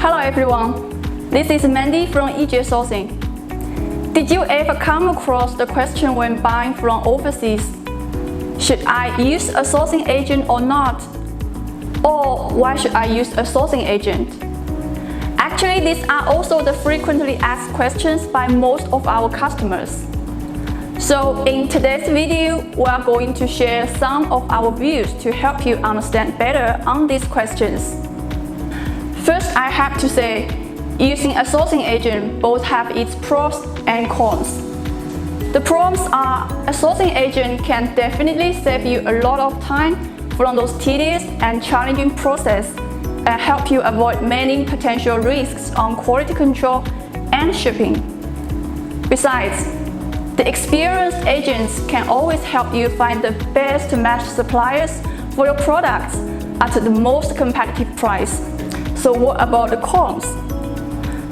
Hello everyone, this is Mandy from EJET Sourcing. Did you ever come across the question when buying from overseas? Should I use a sourcing agent or not? Or why should I use a sourcing agent? Actually, these are also the frequently asked questions by most of our customers. So in today's video, we are going to share some of our views to help you understand better on these questions. First, I have to say, using a sourcing agent both have its pros and cons. The pros are a sourcing agent can definitely save you a lot of time from those tedious and challenging process and help you avoid many potential risks on quality control and shipping. Besides, the experienced agents can always help you find the best matched suppliers for your products at the most competitive price. So what about the cons?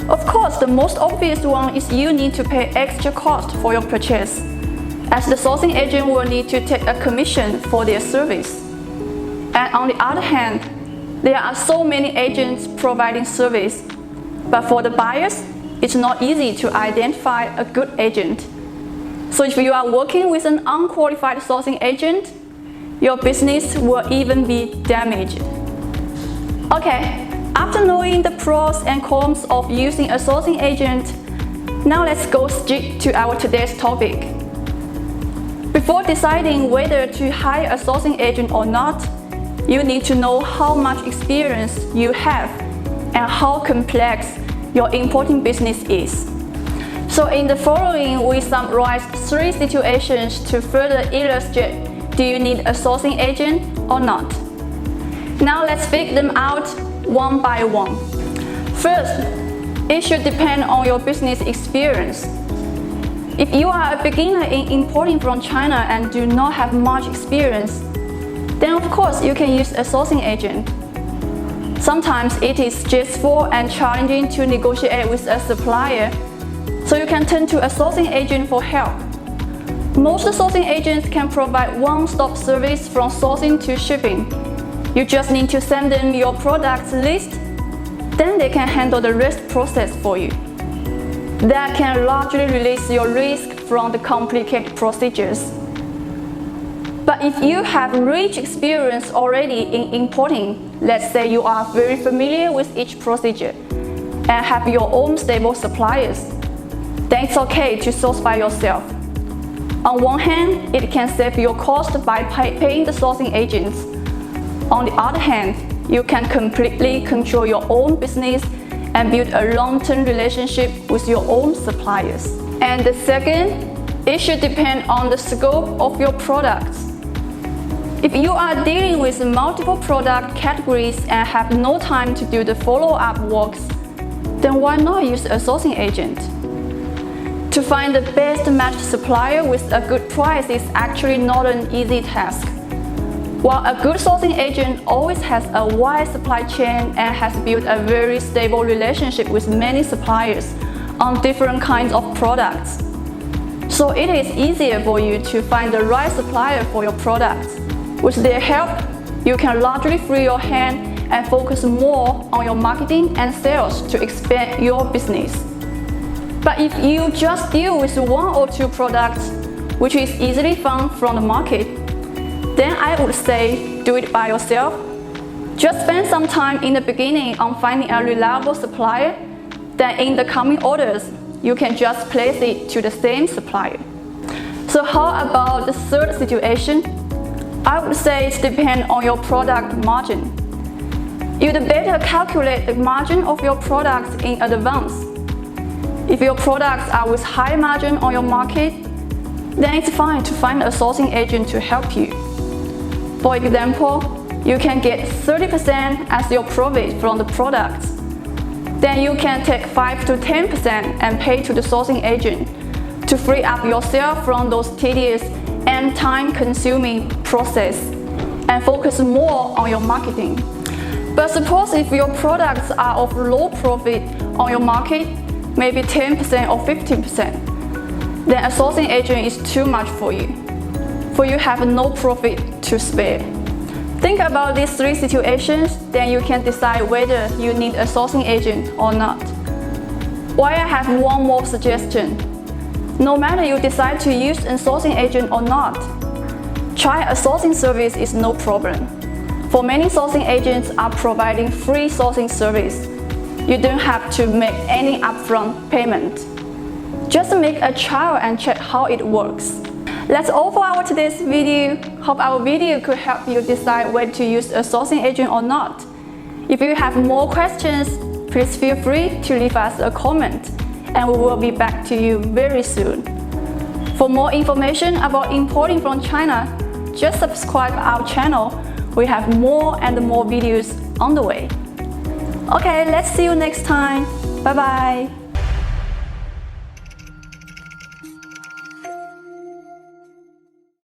Of course, the most obvious one is you need to pay extra cost for your purchase, as the sourcing agent will need to take a commission for their service. And on the other hand, there are so many agents providing service, but for the buyers, it's not easy to identify a good agent. So if you are working with an unqualified sourcing agent, your business will even be damaged. Okay, after knowing the pros and cons of using a sourcing agent, now let's go straight to our today's topic. Before deciding whether to hire a sourcing agent or not, you need to know how much experience you have and how complex your importing business is. So in the following, we summarized 3 situations to further illustrate, do you need a sourcing agent or not? Now let's figure them out one by one. First, it should depend on your business experience. If you are a beginner in importing from China and do not have much experience, then of course you can use a sourcing agent. Sometimes it is stressful and challenging to negotiate with a supplier, so you can turn to a sourcing agent for help. Most sourcing agents can provide one-stop service from sourcing to shipping. You just need to send them your products list, then they can handle the rest process for you. That can largely release your risk from the complicated procedures. But if you have rich experience already in importing, let's say you are very familiar with each procedure and have your own stable suppliers, then it's okay to source by yourself. On one hand, it can save your cost by paying the sourcing agents. On the other hand, you can completely control your own business and build a long-term relationship with your own suppliers. And the second, it should depend on the scope of your products. If you are dealing with multiple product categories and have no time to do the follow-up works, then why not use a sourcing agent? To find the best matched supplier with a good price is actually not an easy task. While a good sourcing agent always has a wide supply chain and has built a very stable relationship with many suppliers on different kinds of products. So it is easier for you to find the right supplier for your products. With their help, you can largely free your hand and focus more on your marketing and sales to expand your business. But if you just deal with 1 or 2 products, which is easily found from the market, then I would say do it by yourself. Just spend some time in the beginning on finding a reliable supplier, then in the coming orders, you can just place it to the same supplier. So how about the third situation? I would say it depends on your product margin. You'd better calculate the margin of your products in advance. If your products are with high margin on your market, then it's fine to find a sourcing agent to help you. For example, you can get 30% as your profit from the products. Then you can take 5 to 10% and pay to the sourcing agent to free up yourself from those tedious and time-consuming process and focus more on your marketing. But suppose if your products are of low profit on your market, maybe 10% or 15%, then a sourcing agent is too much for you, for you have no profit to spare. Think about these three situations, then you can decide whether you need a sourcing agent or not. While I have one more suggestion. No matter you decide to use a sourcing agent or not, try a sourcing service is no problem. For many sourcing agents are providing free sourcing service. You don't have to make any upfront payment. Just make a trial and check how it works. That's all for our today's video. Hope our video could help you decide whether to use a sourcing agent or not. If you have more questions, please feel free to leave us a comment and we will be back to you very soon. For more information about importing from China, just subscribe our channel. We have more and more videos on the way. Okay, let's see you next time. Bye bye.